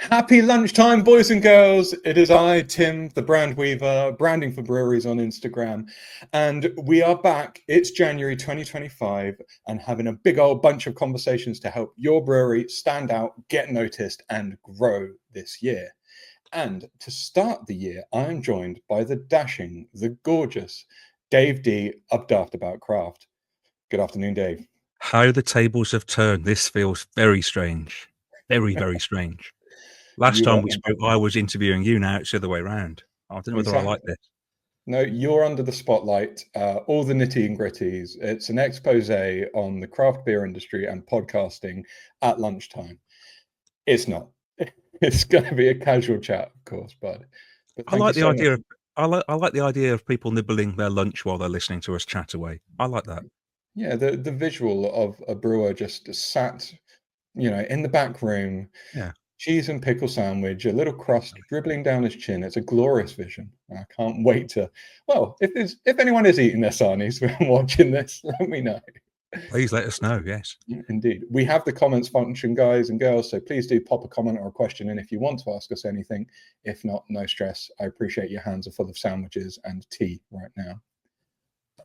Happy lunchtime, boys and girls. It is I, Tim, the brand weaver, branding for breweries on Instagram. And we are back. It's January 2025 and having a big old bunch of conversations to help your brewery stand out, get noticed, and grow this year. And to start the year, I am joined by the dashing, the gorgeous Dave D of Daft About Craft. Good afternoon, Dave. How the tables have turned. This feels very strange. Very, very strange. Last time we spoke, I was interviewing you. Now it's the other way around. I don't know whether I like this. No, you're under the spotlight. All the nitty and gritties. It's an expose on the craft beer industry and podcasting at lunchtime. It's not. It's going to be a casual chat, of course, but I like the idea of I like the idea of people nibbling their lunch while they're listening to us chat away. I like that. Yeah, the visual of a brewer just sat, in the back room. Yeah. Cheese and pickle sandwich, a little crust dribbling down his chin. It's a glorious vision. I can't wait to. Well, if anyone is eating their sarnies when watching this, let me know. Please let us know. Yes, indeed. We have the comments function, guys and girls. So please do pop a comment or a question in if you want to ask us anything. If not, no stress. I appreciate your hands are full of sandwiches and tea right now.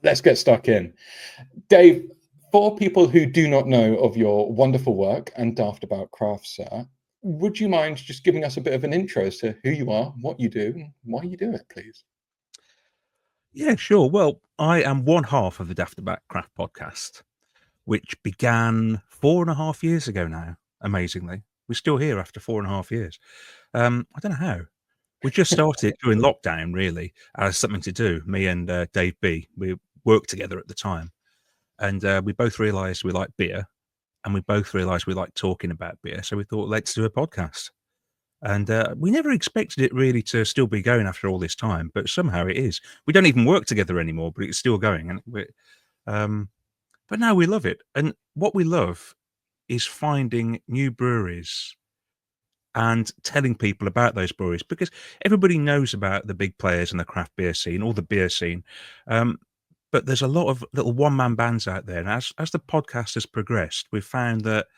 Let's get stuck in. Dave, for people who do not know of your wonderful work and Daft About Craft, sir, would you mind just giving us a bit of an intro as to who you are, what you do, and why you do it, please? Yeah, sure. Well, I am one half of the Daft About Craft podcast, which began 4.5 years ago now, amazingly. We're still here after 4.5 years. I don't know how. We just started during lockdown, really, as something to do. Me and Dave B, we worked together at the time. And we both realised we like beer. And we both realised we like talking about beer. So we thought, let's do a podcast. And we never expected it really to still be going after all this time, but somehow it is. We don't even work together anymore, but it's still going. And but now we love it. And what we love is finding new breweries and telling people about those breweries, because everybody knows about the big players in the craft beer scene or the beer scene. But there's a lot of little one-man bands out there. And as the podcast has progressed, we've found that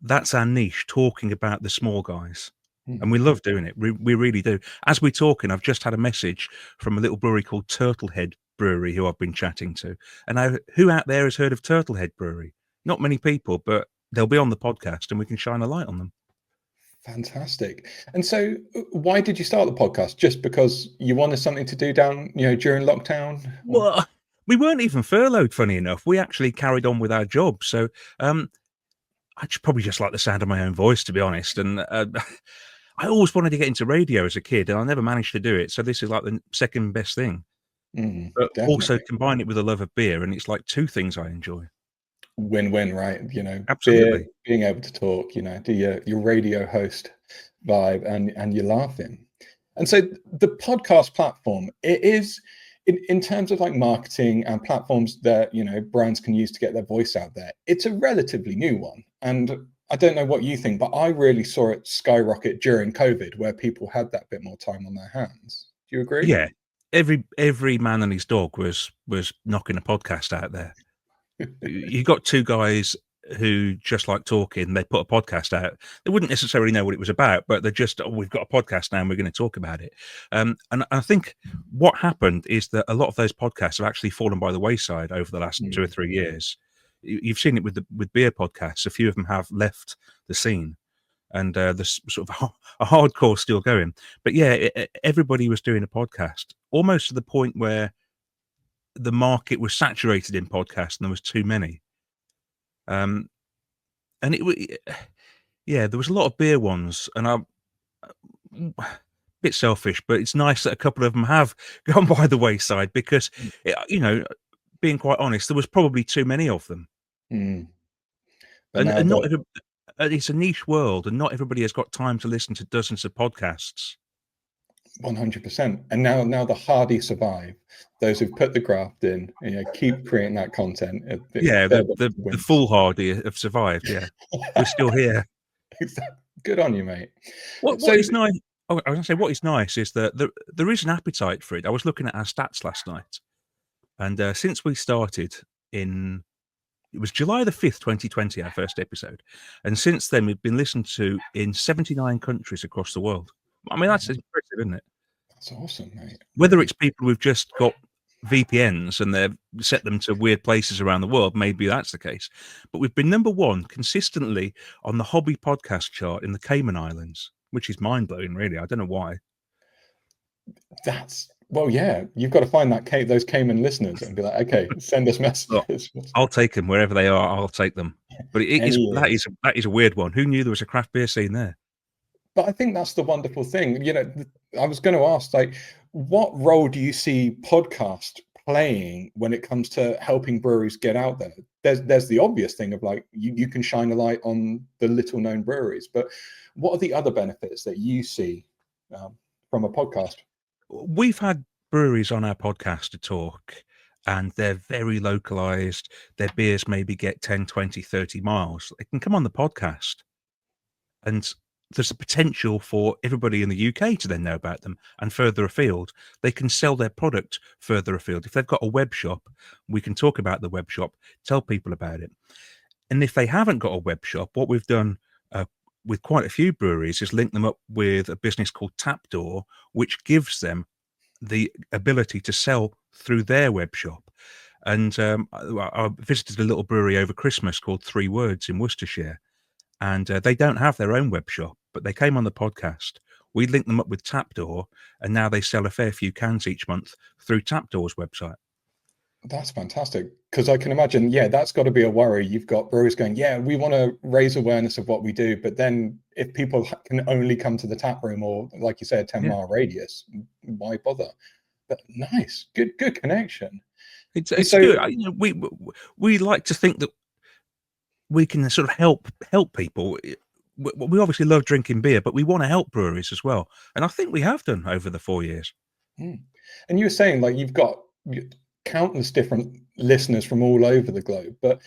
that's our niche, talking about the small guys. And we love doing it. We really do. As we're talking, I've just had a message from a little brewery called Turtlehead Brewery, who I've been chatting to. And now, who out there has heard of Turtlehead Brewery? Not many people, but they'll be on the podcast and we can shine a light on them. Fantastic. And so why did you start the podcast? Just because you wanted something to do down, during lockdown? Well, we weren't even furloughed, funny enough. We actually carried on with our job. So I probably just like the sound of my own voice, to be honest. And I always wanted to get into radio as a kid, and I never managed to do it. So this is like the second best thing. But definitely. Also combine it with a love of beer, and it's like two things I enjoy. Win-win, right? Absolutely. Beer, being able to talk, do your radio host vibe, and you're laughing. And so the podcast platform, it is in terms of like marketing and platforms that brands can use to get their voice out there. It's a relatively new one, and I don't know what you think, but I really saw it skyrocket during COVID, where people had that bit more time on their hands. Do you agree? Yeah. Every man and his dog was knocking a podcast out there. You got two guys who just like talking. They put a podcast out. They wouldn't necessarily know what it was about, but they're just, we've got a podcast now and we're going to talk about it. And I think what happened is that a lot of those podcasts have actually fallen by the wayside over the last 2 or 3 years. You've seen it with beer podcasts. A few of them have left the scene, and there's sort of a hardcore still going. But yeah, everybody was doing a podcast, almost to the point where the market was saturated in podcasts and there was too many. And there was a lot of beer ones, and I'm a bit selfish, but it's nice that a couple of them have gone by the wayside, because, being quite honest, there was probably too many of them. And not it's a niche world, and not everybody has got time to listen to dozens of podcasts. 100%. And now the hardy survive. Those who've put the graft in, keep creating that content. The foolhardy have survived. Yeah, we're still here. Good on you, mate. What is nice? I was going to say, what is nice is that there is an appetite for it. I was looking at our stats last night, and since we started in It was July the 5th, 2020, our first episode. And since then, we've been listened to in 79 countries across the world. I mean, that's impressive, isn't it? That's awesome, mate. Whether it's people who've just got VPNs and they've set them to weird places around the world, maybe that's the case. But we've been number one consistently on the hobby podcast chart in the Cayman Islands, which is mind-blowing, really. I don't know why. Well, yeah, you've got to find those Cayman listeners and be like, okay, send us messages. I'll take them wherever they are. I'll take them. But that is a weird one. Who knew there was a craft beer scene there? But I think that's the wonderful thing. You know, I was going to ask, like, what role do you see podcast playing when it comes to helping breweries get out there? There's the obvious thing of like you can shine a light on the little known breweries, but what are the other benefits that you see from a podcast? We've had breweries on our podcast to talk, and they're very localized. Their beers maybe get 10, 20, 30 miles. They can come on the podcast, and there's a potential for everybody in the UK to then know about them, and further afield, they can sell their product further afield. If they've got a web shop, we can talk about the web shop, tell people about it. And if they haven't got a web shop, what we've done with quite a few breweries is link them up with a business called Tapdoor, which gives them the ability to sell through their web shop. And I visited a little brewery over Christmas called 3 Words in Worcestershire, and they don't have their own web shop, but they came on the podcast. We linked them up with Tapdoor, and now they sell a fair few cans each month through Tapdoor's website. That's fantastic, because I can imagine, that's got to be a worry. You've got brewers going, we want to raise awareness of what we do, but then if people can only come to the tap room or, like you said, 10-mile radius, why bother? But nice, good connection. It's good. You know, we like to think that we can sort of help people. We obviously love drinking beer, but we want to help breweries as well, and I think we have done over the 4 years. And you were saying, like, you've got countless different listeners from all over the globe, but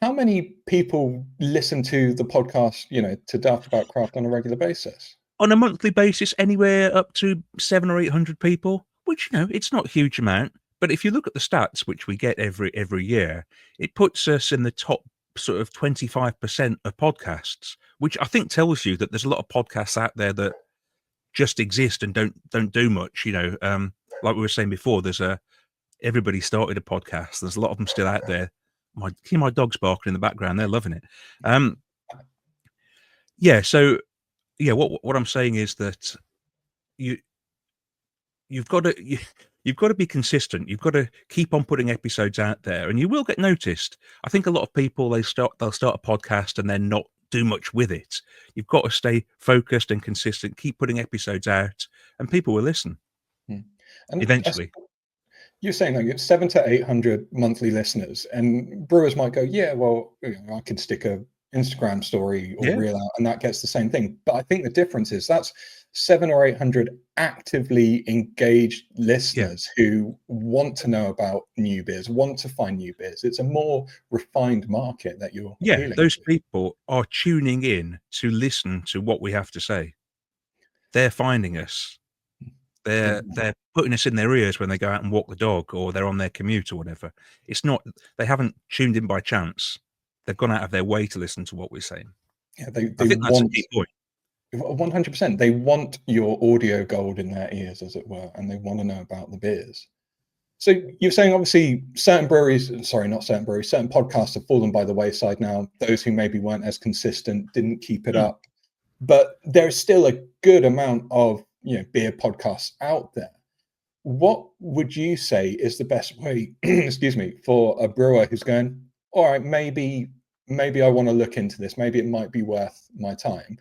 how many people listen to the podcast, to Daft About Craft on a regular basis? On a monthly basis, anywhere up to 700 or 800 people, which, it's not a huge amount. But if you look at the stats, which we get every year, it puts us in the top sort of 25% of podcasts, which I think tells you that there's a lot of podcasts out there that just exist and don't do much. Like we were saying before, everybody started a podcast. There's a lot of them still out there. My dog's barking in the background. They're loving it. What I'm saying is that you've got to be consistent. You've got to keep on putting episodes out there, and you will get noticed. I think a lot of people they'll start a podcast and then not do much with it. You've got to stay focused and consistent. Keep putting episodes out, and people will listen. And eventually. You're saying like it's 700 to 800 monthly listeners, and brewers might go, I could stick a Instagram story or reel out, and that gets the same thing. But I think the difference is that's 700 or 800 actively engaged listeners who want to know about new beers, want to find new beers. It's a more refined market that you're appealing those to. People are tuning in to listen to what we have to say. They're finding us. They're putting us in their ears when they go out and walk the dog, or they're on their commute or whatever. It's not, they haven't tuned in by chance. They've gone out of their way to listen to what we're saying. Yeah, they think that's a key point. 100%. They want your audio gold in their ears, as it were, and they want to know about the beers. So you're saying obviously certain podcasts have fallen by the wayside now. Those who maybe weren't as consistent didn't keep it up, but there's still a good amount of beer podcasts out there. What would you say is the best way, for a brewer who's going, all right, maybe I want to look into this. Maybe it might be worth my time.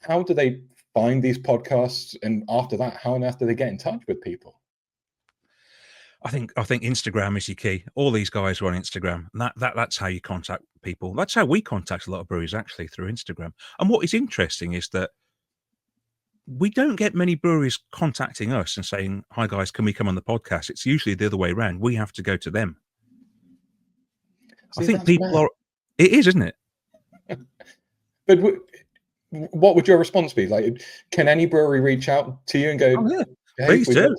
How do they find these podcasts? And after that, how on earth do they get in touch with people? I think Instagram is your key. All these guys are on Instagram, and that's how you contact people. That's how we contact a lot of breweries, actually, through Instagram. And what is interesting is that we don't get many breweries contacting us and saying, "Hi guys, can we come on the podcast?" It's usually the other way around. We have to go to them. I think people are. It is, isn't it? But what would your response be? Like, can any brewery reach out to you and go, "Hey, please do"?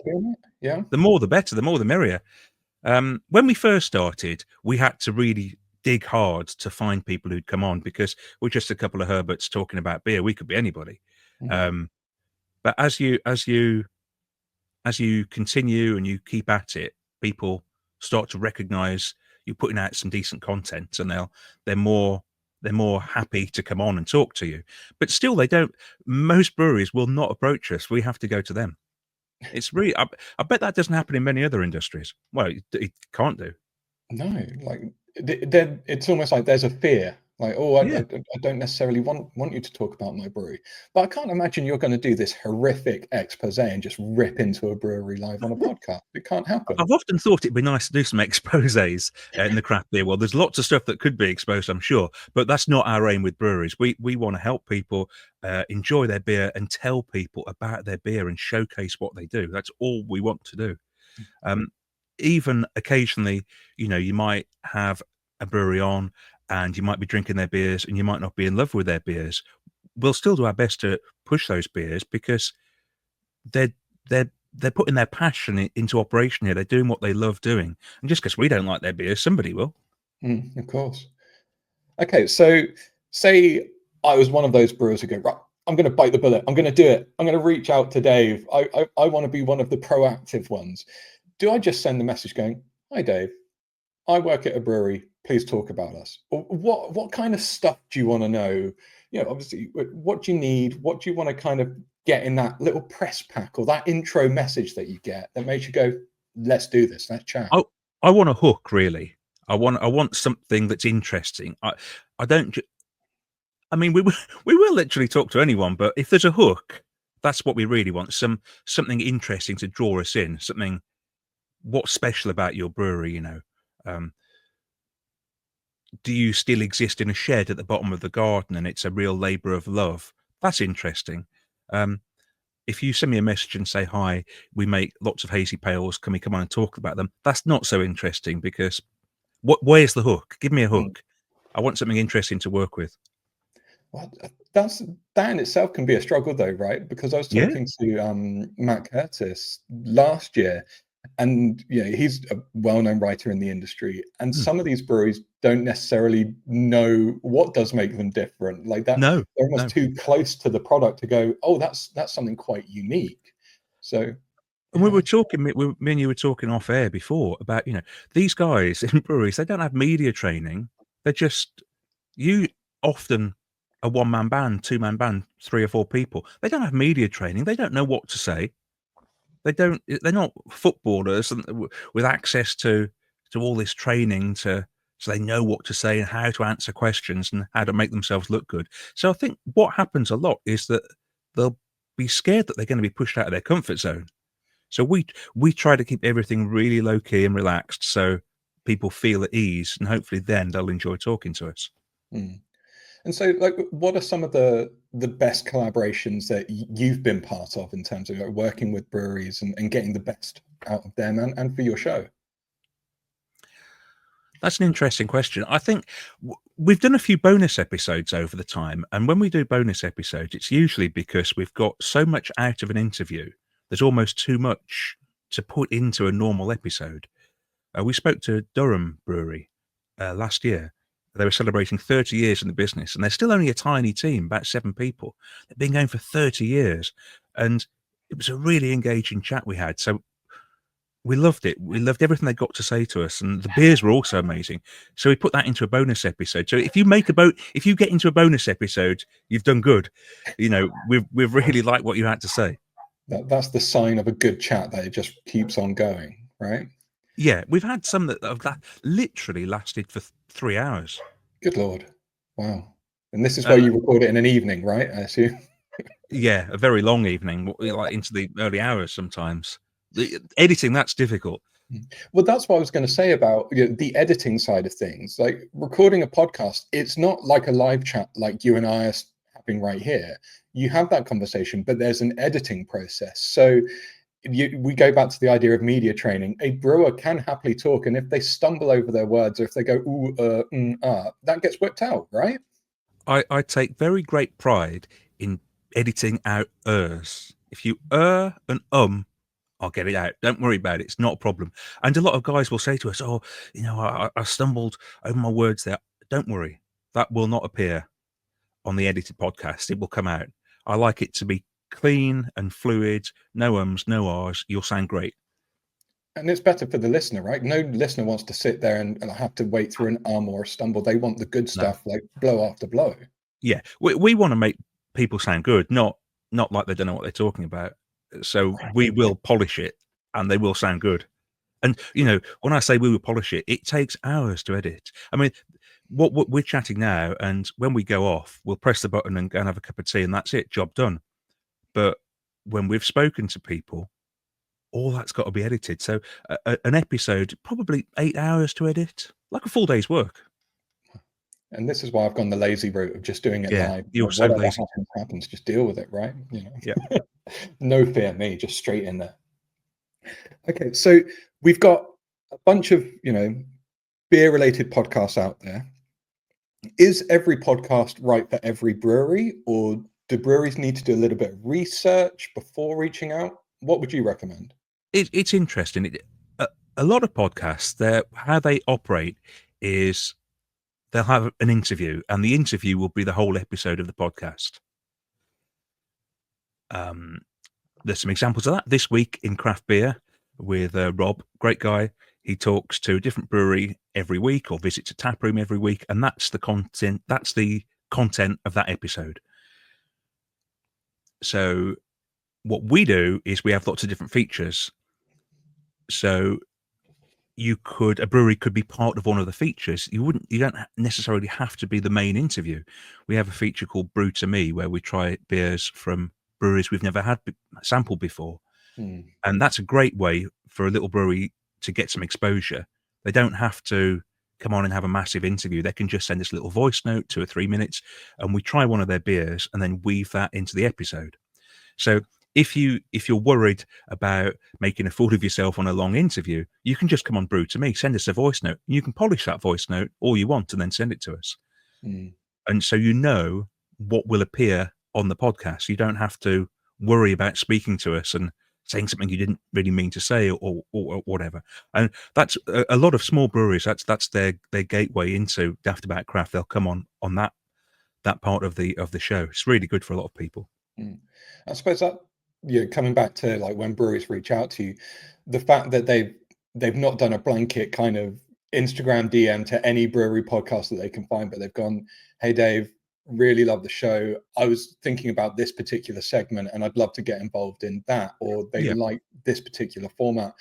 Yeah. The more, the better. The more, the merrier. When we first started, we had to really dig hard to find people who'd come on, because we're just a couple of Herberts talking about beer. We could be anybody. But as you continue and you keep at it, people start to recognize you're putting out some decent content, and they're more happy to come on and talk to you. But still, they don't. Most breweries will not approach us. We have to go to them. It's really. I bet that doesn't happen in many other industries. Well, it can't do. No, like it's almost like there's a fear. Like, oh, Yeah. I don't necessarily want you to talk about my brewery, but I can't imagine you're going to do this horrific expose and just rip into a brewery live on a podcast. It can't happen. I've often thought it'd be nice to do some exposés in the craft beer world. There's lots of stuff that could be exposed, I'm sure, but that's not our aim with breweries. We want to help people enjoy their beer and tell people about their beer and showcase what they do. That's all we want to do. Even occasionally, you might have a brewery on and you might be drinking their beers and you might not be in love with their beers. We'll still do our best to push those beers because they're putting their passion into operation here. They're doing what they love doing. And just because we don't like their beers, somebody will. Of course. Okay, so say I was one of those brewers who go, right, I'm going to bite the bullet. I'm going to do it. I'm going to reach out to Dave. I want to be one of the proactive ones. Do I just send the message going, hi, Dave, I work at a brewery. Please talk about us. Or what kind of stuff do you want to know? Obviously, what do you need? What do you want to kind of get in that little press pack or that intro message that you get that makes you go, let's do this, let's chat? I want a hook, really. I want something that's interesting. I don't. I mean, we will literally talk to anyone, but if there's a hook, that's what we really want. Something interesting to draw us in. Something. What's special about your brewery? Do you still exist in a shed at the bottom of the garden and it's a real labor of love? That's interesting. If you send me a message and say, hi, we make lots of hazy pales, can we come on and talk about them? That's not so interesting because where's the hook? Give me a hook. I want something interesting to work with. Well, that in itself can be a struggle though, right? Because I was talking to Matt Curtis last year, and he's a well-known writer in the industry, and some of these breweries don't necessarily know what does make them different. Like that, No, they're almost too close to the product to go, oh, that's something quite unique. So, and we were talking, me and you were talking off air before about these guys in breweries. They don't have media training. They're just often a one-man band, two-man band, 3 or 4 people. They don't have media training. They don't know what to say. They're not footballers with access to all this training so they know what to say and how to answer questions and how to make themselves look good. So I think what happens a lot is that they'll be scared that they're going to be pushed out of their comfort zone. So we try to keep everything really low key and relaxed so people feel at ease, and hopefully then they'll enjoy talking to us. And so, like, what are some of the best collaborations that you've been part of in terms of working with breweries and getting the best out of them and for your show? That's an interesting question. I think we've done a few bonus episodes over the time, and when we do bonus episodes, it's usually because we've got so much out of an interview. There's almost too much to put into a normal episode. We spoke to Durham Brewery last year. They were celebrating 30 years in the business, and they're still only a tiny team, about 7 people. They've been going for 30 years, and it was a really engaging chat we had. So we loved it. We loved everything they got to say to us, and the beers were also amazing. So we put that into a bonus episode. So if you get into a bonus episode, you've done good. We've really liked what you had to say. That's the sign of a good chat, that it just keeps on going, right? Yeah, we've had some that literally lasted for 3 hours. Good Lord. Wow. And this is where you record it in an evening, right? I assume. Yeah, a very long evening, like into the early hours sometimes. The editing, that's difficult. Well, that's what I was going to say about the editing side of things. Like recording a podcast, it's not like a live chat like you and I are having right here. You have that conversation, but there's an editing process. So we go back to the idea of media training. A brewer can happily talk, and if they stumble over their words, or if they go that gets whipped out, right? I take very great pride in editing out ers. If you and I'll get it out. Don't worry about it. It's not a problem. And a lot of guys will say to us, "Oh, I stumbled over my words there." Don't worry. That will not appear on the edited podcast. It will come out. I like it to be clean and fluid. No ums, no ahs. You'll sound great. And it's better for the listener, right? No listener wants to sit there and have to wait through an or a stumble. They want the good No. stuff, like blow after blow. Yeah. We want to make people sound good, not like they don't know what they're talking about. So we will polish it and they will sound good. And, when I say we will polish it, it takes hours to edit. I mean, what we're chatting now, and when we go off, we'll press the button and go and have a cup of tea, and that's it, job done. But when we've spoken to people, all that's got to be edited. So an episode, probably 8 hours to edit, like a full day's work. And this is why I've gone the lazy route of just doing it Yeah, live. you're so Whatever lazy. happens, just deal with it, right? Yeah. No fear me, just straight in there. Okay, so we've got a bunch of, beer-related podcasts out there. Is every podcast right for every brewery, or do breweries need to do a little bit of research before reaching out? What would you recommend? It's interesting. A lot of podcasts, how they operate is they'll have an interview, and the interview will be the whole episode of the podcast. There's some examples of that this week in craft beer with Rob, great guy. He talks to a different brewery every week or visits a tap room every week, and that's the content. That's the content of that episode. So what we do is we have lots of different features. So a brewery could be part of one of the features. You don't necessarily have to be the main interview. We have a feature called Brew to Me, where we try beers from breweries we've never had sampled before. And that's a great way for a little brewery to get some exposure. They don't have to come on and have a massive interview. They can just send us a little voice note, 2 or 3 minutes, and we try one of their beers and then weave that into the episode. So if you're worried about making a fool of yourself on a long interview, you can just come on Brew to Me, send us a voice note. You can polish that voice note all you want and then send it to us. And so what will appear on the podcast. You don't have to worry about speaking to us and saying something you didn't really mean to say or whatever. And that's a lot of small breweries. That's their gateway into Daft About Craft. They'll come on that part of the show. It's really good for a lot of people. I suppose that coming back to like when breweries reach out to you, the fact that they've not done a blanket kind of Instagram DM to any brewery podcast that they can find, but they've gone, "Hey Dave, really love the show. I was thinking about this particular segment and I'd love to get involved in that," or they like this particular format.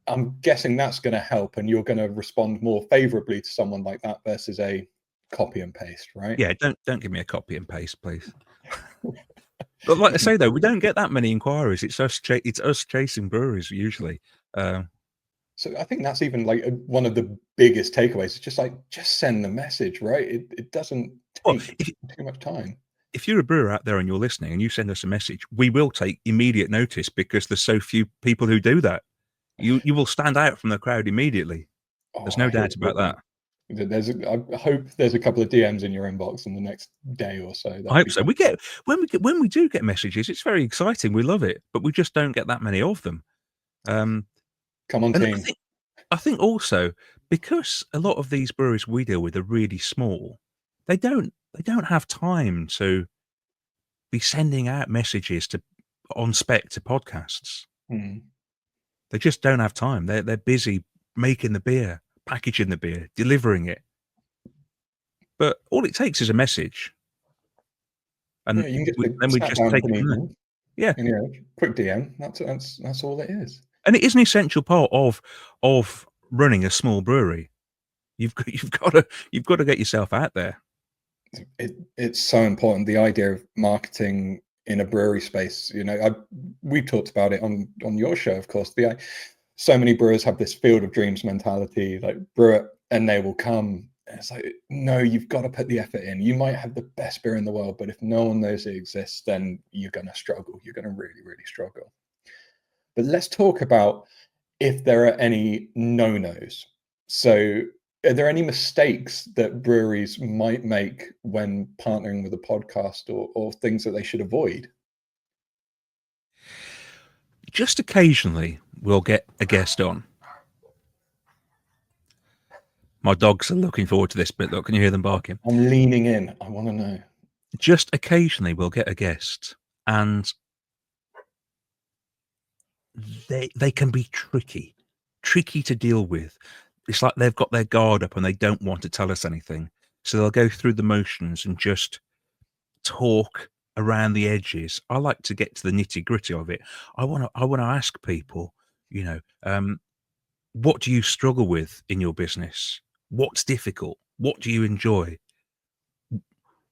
I'm guessing that's going to help, and you're going to respond more favorably to someone like that versus a copy and paste, right? Yeah, don't give me a copy and paste, please. But like I say, though, we don't get that many inquiries. It's us chasing breweries usually. So I think that's even like one of the biggest takeaways. It's just like, just send the message, right? It doesn't take too much time. If you're a brewer out there and you're listening and you send us a message, we will take immediate notice because there's so few people who do that. You will stand out from the crowd immediately. There's no doubt about that. I hope there's a couple of DMs in your inbox in the next day or so. I hope so. When we do get messages, it's very exciting. We love it, but we just don't get that many of them. Come on, team. I think also because a lot of these breweries we deal with are really small, they don't have time to be sending out messages on spec to podcasts. They just don't have time. They're busy making the beer, packaging the beer, delivering it. But all it takes is a message, and you can then we just take it from there. Yeah, quick DM. That's all it is. And it is an essential part of running a small brewery. You've got to get yourself out there. It's so important. The idea of marketing in a brewery space. We talked about it on your show, of course. So many brewers have this field of dreams mentality, like brew it and they will come. And it's like, no, you've got to put the effort in. You might have the best beer in the world, but if no one knows it exists, then you're going to struggle. You're going to really, really struggle. But let's talk about if there are any no-nos. So are there any mistakes that breweries might make when partnering with a podcast or things that they should avoid? Just occasionally, we'll get a guest on. My dogs are looking forward to this bit. Look, can you hear them barking? I'm leaning in. I want to know. Just occasionally, we'll get a guest, and they can be tricky to deal with. It's like they've got their guard up and they don't want to tell us anything. So they'll go through the motions and just talk around the edges. I like to get to the nitty-gritty of it. I wanna ask people, you know, what do you struggle with in your business? What's difficult? What do you enjoy?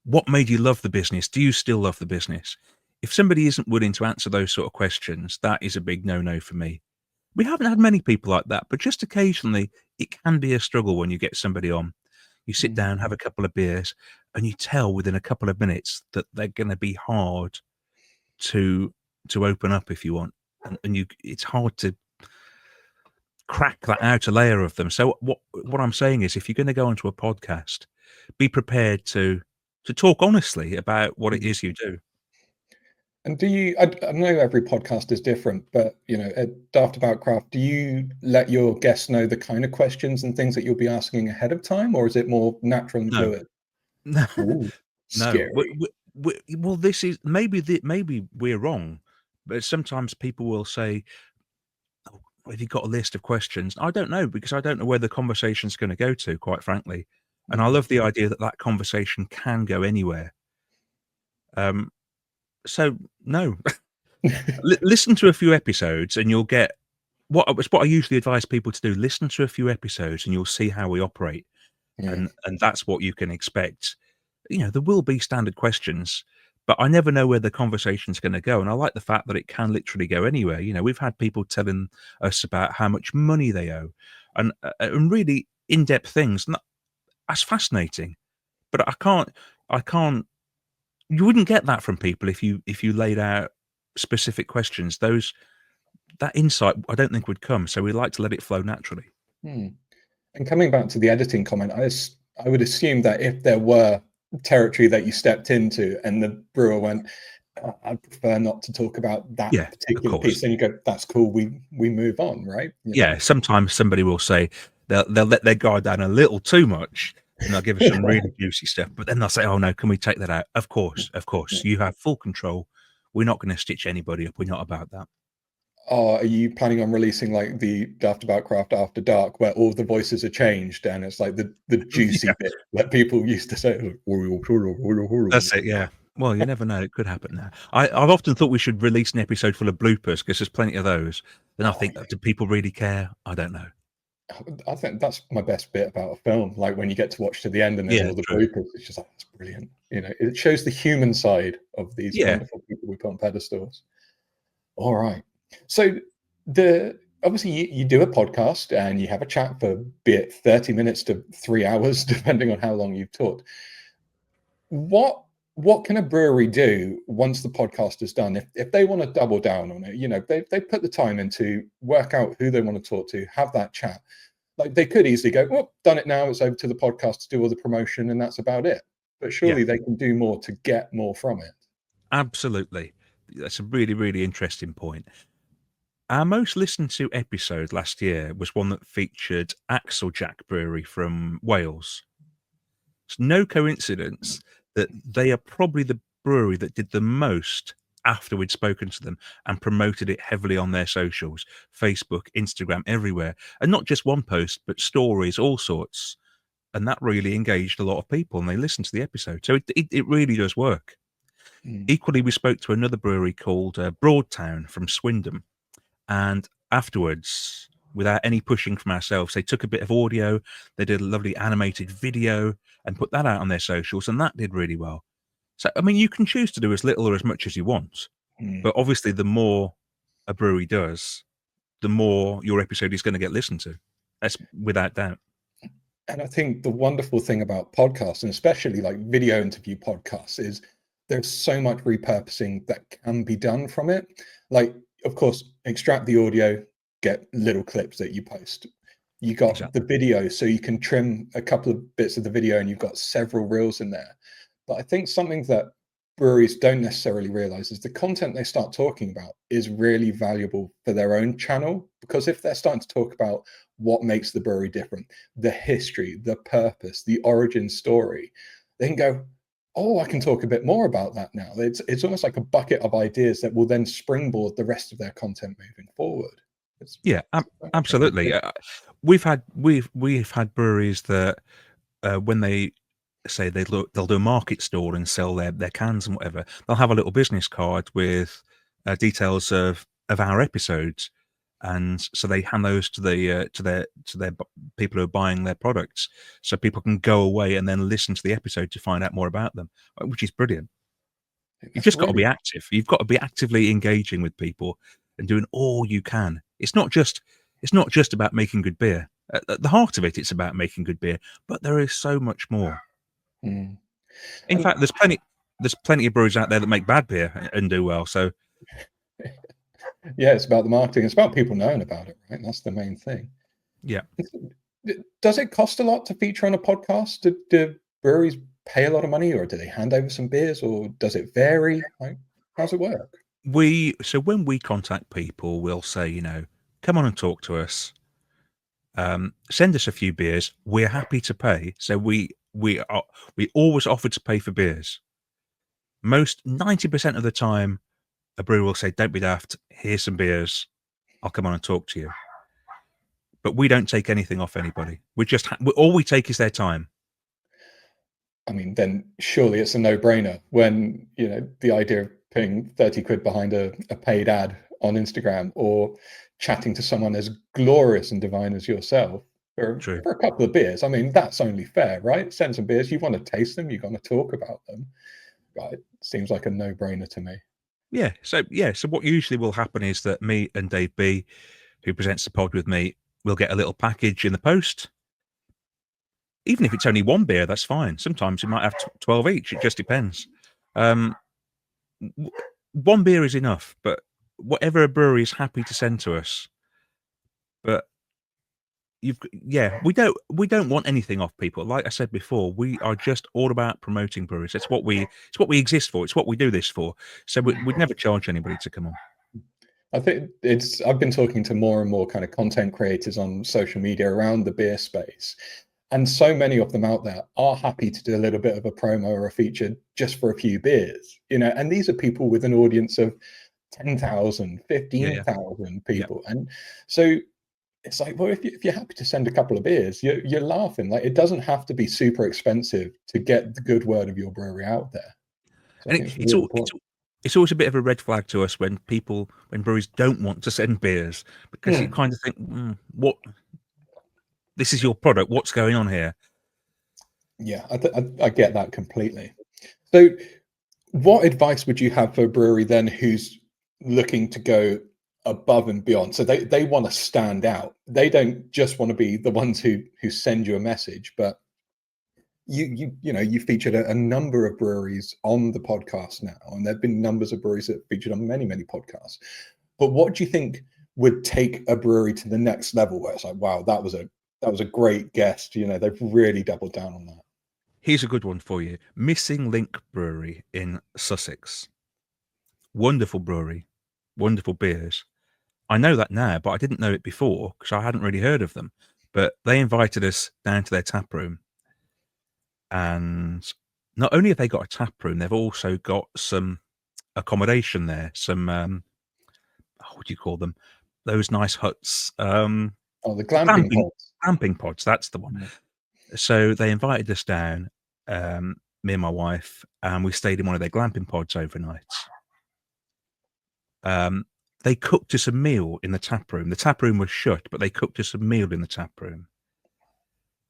What made you love the business? Do you still love the business? If somebody isn't willing to answer those sort of questions, that is a big no-no for me. We haven't had many people like that, but just occasionally it can be a struggle when you get somebody on. You sit Mm. down, have a couple of beers, and you tell within a couple of minutes that they're going to be hard to open up if you want, and you it's hard to crack that outer layer of them. So what I'm saying is, if you're going to go onto a podcast, be prepared to talk honestly about what it Mm. is you do. And do you? I know every podcast is different, but at Daft About Craft, do you let your guests know the kind of questions and things that you'll be asking ahead of time, or is it more natural and No, fluid? no, Ooh, no. scary. Well, this is maybe we're wrong, but sometimes people will say, "Oh, have you got a list of questions?" I don't know because I don't know where the conversation's going to go to, quite frankly. And I Mm. love the idea that that conversation can go anywhere. Um, so no, listen to a few episodes and you'll get what I usually advise people to do. Listen to a few episodes and you'll see how we operate, Yeah. and that's what you can expect. There will be standard questions, but I never know where the conversation's going to go. And I like the fact that it can literally go anywhere. We've had people telling us about how much money they owe, and really in-depth things. And that's fascinating. But I can't. You wouldn't get that from people if you laid out specific questions. That insight, I don't think would come. So we like to let it flow naturally. Hmm. And coming back to the editing comment, I would assume that if there were territory that you stepped into and the brewer went, I'd prefer not to talk about that Yeah, of particular course. piece, then you go, that's cool, we move on, right? Yeah, sometimes somebody will say they'll let their guard down a little too much, and they'll give us some really juicy stuff, but then they'll say, "Oh, no, can we take that out?" Of Yeah. course, you have full control. We're not gonna stitch anybody up, we're not about that. Are you planning on releasing like the Daft About Craft After Dark, where all the voices are changed and it's like the juicy Yeah, bit that people used to say? that's it, yeah. Well, you never know, it could happen now. I've often thought we should release an episode full of bloopers because there's plenty of those. Then I Oh, think, do people really care? I don't know. I think that's my best bit about a film. Like when you get to watch to the end and there's Yeah, all the true. bloopers, it's just like that's brilliant. It shows the human side of these Yeah, wonderful people we put on pedestals. All right. So the obviously you do a podcast and you have a chat for be it 30 minutes to 3 hours, depending on how long you've talked. What can a brewery do once the podcast is done if they want to double down on it? They put the time in to work out who they want to talk to, have that chat. Like they could easily go, "Oh, done it now. It's over to the podcast to do all the promotion, and that's about it." But yeah, surely they can do more to get more from it. absolutely. That's a really, really interesting point. Our most listened to episode last year was one that featured Axeljack Brewery from Wales. It's no coincidence that they are probably the brewery that did the most after we'd spoken to them and promoted it heavily on their socials, Facebook, Instagram, everywhere. And not just one post, but stories, all sorts. And that really engaged a lot of people and they listened to the episode. So it really does work. Mm, Equally, we spoke to another brewery called Broadtown from Swindon. And afterwards, without any pushing from ourselves, they took a bit of audio, they did a lovely animated video and put that out on their socials, and that did really well. So, I mean, you can choose to do as little or as much as you want, mm. but obviously, the more a brewery does, the more your episode is going to get listened to. That's without doubt. And I think the wonderful thing about podcasts, and especially like video interview podcasts, is there's so much repurposing that can be done from it. Like, of course, extract the audio, get little clips that you post. You got the Exactly. video, so you can trim a couple of bits of the video and you've got several reels in there. But I think something that breweries don't necessarily realize is the content they start talking about is really valuable for their own channel, because if they're starting to talk about what makes the brewery different, the history, the purpose, the origin story, they can go, oh, I can talk a bit more about that now. It's almost like a bucket of ideas that will then springboard the rest of their content moving forward. It's Yeah, a big absolutely. thing. We've had breweries that when they say they'll do a market stall and sell their cans and whatever, they'll have a little business card with details of our episodes, and so they hand those to their people who are buying their products, so people can go away and then listen to the episode to find out more about them, which is brilliant. You've That's just got to really be active. You've got to be actively engaging with people and doing all you can. It's not just about making good beer. At the heart of it, it's about making good beer, but there is so much more. mm. In And fact, there's plenty of breweries out there that make bad beer and do well. So yeah, it's about the marketing. It's about people knowing about it, right? That's the main thing. yeah, Does it cost a lot to feature on a podcast? Do breweries pay a lot of money, or do they hand over some beers, or does it vary? Like, how's it work? when we contact people, we'll say, come on and talk to us. Send us a few beers. We're happy to pay. So we always offer to pay for beers. Most 90% of the time, a brewer will say, "Don't be daft. Here's some beers. I'll come on and talk to you." But we don't take anything off anybody. We just all we take is their time. I mean, then surely it's a no-brainer when, the idea of putting 30 quid behind a paid ad on Instagram, or chatting to someone as glorious and divine as yourself True. for a couple of beers. I mean, that's only fair, right? Send some beers. You want to taste them. You're going to talk about them. Right? Seems like a no-brainer to me. Yeah. So what usually will happen is that me and Dave B, who presents the pod with me, will get a little package in the post. Even if it's only one beer, that's fine. Sometimes we might have 12 each. It just depends. One beer is enough, but whatever a brewery is happy to send to us. But we don't want anything off people. Like I said before, we are just all about promoting breweries. It's what we exist for. It's what we do this for. So we'd never charge anybody to come on. I think I've been talking to more and more kind of content creators on social media around the beer space. And so many of them out there are happy to do a little bit of a promo or a feature just for a few beers, and these are people with an audience of 10,000, Yeah, 15,000 yeah. people. And so it's like, well, if you're happy to send a couple of beers, you're laughing. Like, it doesn't have to be super expensive to get the good word of your brewery out there. So I And think it's really important. it's always a bit of a red flag to us when breweries don't want to send beers, because you Hmm. kind of think, what? This is your product. What's going on here? Yeah, I get that completely. So what advice would you have for a brewery then who's looking to go above and beyond? So they want to stand out. They don't just want to be the ones who send you a message, but you featured a number of breweries on the podcast now, and there've been numbers of breweries that featured on many podcasts. But what do you think would take a brewery to the next level, where it's like, wow, that was a great guest. They've really doubled down on that. Here's a good one for you. Missing Link Brewery in Sussex. Wonderful brewery, wonderful beers. I know that now, but I didn't know it before because I hadn't really heard of them. But they invited us down to their tap room, and not only have they got a tap room, they've also got some accommodation there. Some what do you call them? Those nice huts. Oh, the glamping Glamping pods. glamping pods. That's the one. So they invited us down, me and my wife, and we stayed in one of their glamping pods overnight. They cooked us a meal in the tap room. The tap room was shut, but they cooked us a meal in the tap room.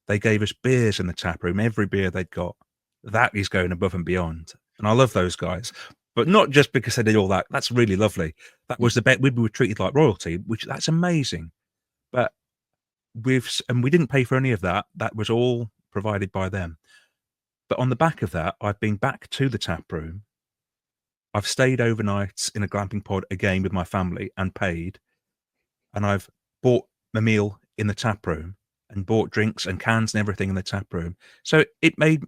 They gave us beers in the tap room, every beer they'd got. That is going above and beyond. And I love those guys, but not just because they did all that. That's really lovely. That was the bet. We were treated like royalty, which that's amazing. But we didn't pay for any of that. That was all provided by them. But on the back of that, I've been back to the tap room. I've stayed overnight in a glamping pod again with my family and paid. And I've bought a meal in the tap room. and bought drinks and cans and everything in the tap room. So it made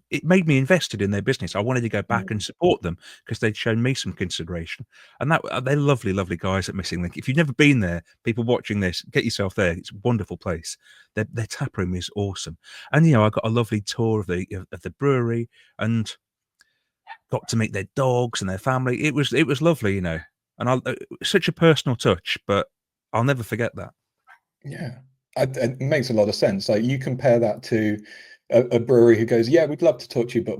me invested in their business. I wanted to go back and support them because they'd shown me some consideration. And that they're lovely, lovely guys at Missing Link. If you've never been there, people watching this, get yourself there. It's a wonderful place. Their tap room is awesome. And I got a lovely tour of the brewery and got to meet their dogs and their family. It was lovely, and such a personal touch, but I'll never forget that. Yeah, it makes a lot of sense. Like, you compare that to a brewery who goes, "Yeah, we'd love to talk to you, but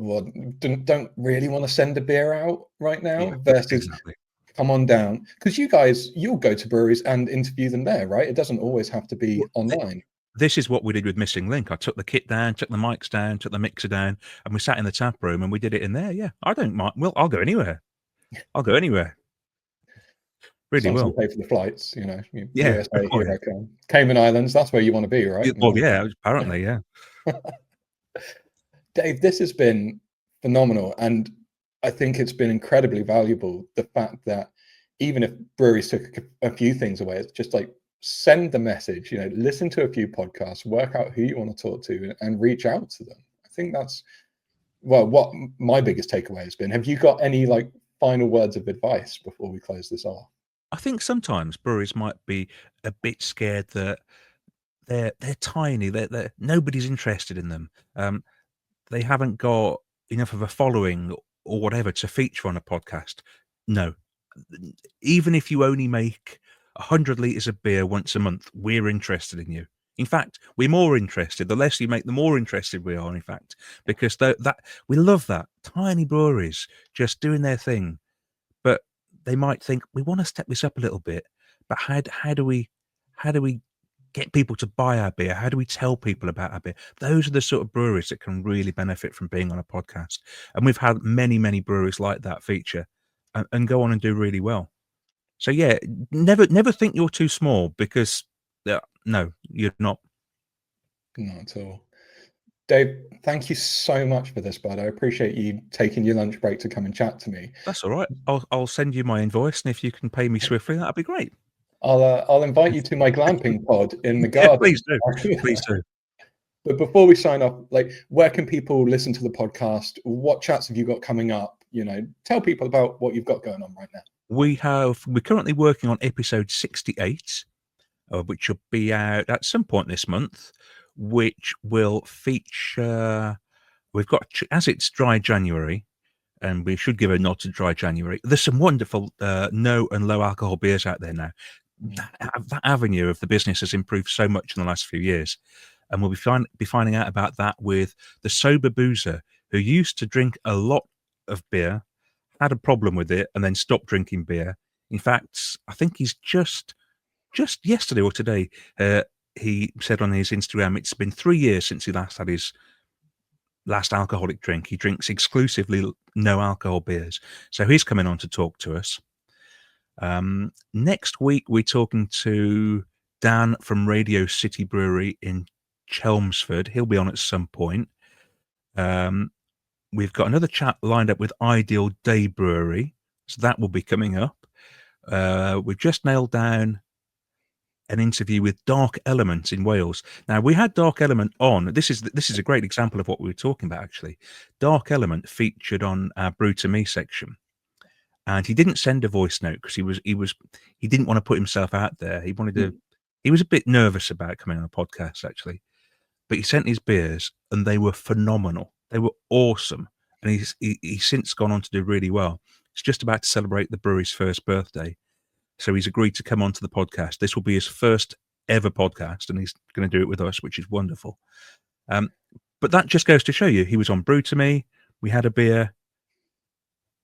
don't really want to send a beer out right now." Yeah, Versus, exactly. "Come on down," because you'll go to breweries and interview them there, right? It doesn't always have to be Well, online. this is what we did with Missing Link. I took the kit down, took the mics down, took the mixer down, and we sat in the tap room and we did it in there. Yeah, I don't mind. Well, I'll go anywhere. As Really long as you will. pay for the flights, Yeah. USA, Oh, here yeah. I come. Cayman Islands, that's where you want to be, right? Well, yeah, apparently, yeah. Dave, this has been phenomenal, and I think it's been incredibly valuable. The fact that even if breweries took a few things away, it's just like, send the message, listen to a few podcasts, work out who you want to talk to, and reach out to them. I think that's, well, what my biggest takeaway has been. Have you got any like final words of advice before we close this off? I think sometimes breweries might be a bit scared that they're tiny. They're nobody's interested in them. They haven't got enough of a following or whatever to feature on a podcast. No, even if you only make 100 liters of beer once a month, we're interested in you. In fact, we're more interested. The less you make, the more interested we are. In fact, because that we love that tiny breweries just doing their thing, but they might think we want to step this up a little bit. But how do we get people to buy our beer? How do we tell people about our beer? Those are the sort of breweries that can really benefit from being on a podcast. And we've had many, many breweries like that feature and go on and do really well. So yeah, never think you're too small because no, you're not. Not at all. Dave, thank you so much for this, bud. I appreciate you taking your lunch break to come and chat to me. That's all right. I'll send you my invoice, and if you can pay me swiftly, that'd be great. I'll invite you to my glamping pod in the Yeah, garden. please do. Please do. But before we sign off, like, where can people listen to the podcast? What chats have you got coming up? Tell people about what you've got going on right now. We're currently working on episode 68, which will be out at some point this month, which will feature. We've got, as it's dry January, and we should give a nod to dry January. There's some wonderful no and low alcohol beers out there now. That avenue of the business has improved so much in the last few years, and we'll be finding out about that with the sober boozer who used to drink a lot of beer, had a problem with it, and then stopped drinking beer. In fact, I think he's just yesterday or today, he said on his Instagram, it's been 3 years since he last had his last alcoholic drink. He drinks exclusively no alcohol beers. So he's coming on to talk to us. Next week, we're talking to Dan from Radio City Brewery in Chelmsford. He'll be on at some point. We've got another chat lined up with Ideal Day Brewery. So that will be coming up. We've just nailed down an interview with Dark Element in Wales. Now, we had Dark Element on. This is a great example of what we were talking about, actually. Dark Element featured on our Brew to Me section, and he didn't send a voice note because he didn't want to put himself out there. He wanted to. He was a bit nervous about coming on a podcast, actually, but he sent his beers, and they were phenomenal. They were awesome, and he's since gone on to do really well. He's just about to celebrate the brewery's first birthday. So he's agreed to come onto the podcast. This will be his first ever podcast, and he's going to do it with us, which is wonderful. But that just goes to show you, he was on Brew to Me. We had a beer.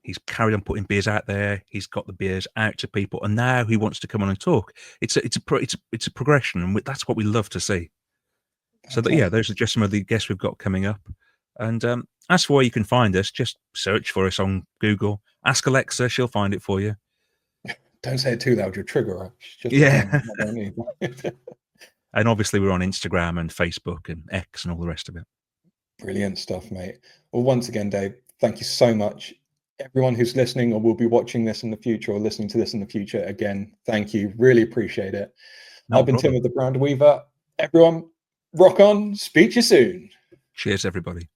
He's carried on putting beers out there. He's got the beers out to people, and now he wants to come on and talk. It's a progression, and that's what we love to see. So those are just some of the guests we've got coming up. And as for where you can find us, just search for us on Google. Ask Alexa; she'll find it for you. Don't say it too loud, you'll trigger her. Yeah. And obviously we're on Instagram and Facebook and X and all the rest of it. Brilliant stuff, mate. Well, once again, Dave, thank you so much. Everyone who's listening or will be watching this in the future or listening to this in the future, again, thank you. Really appreciate it. I've been Tim of the Brand Weaver. Everyone, Rock on. Speak to you soon. Cheers, everybody.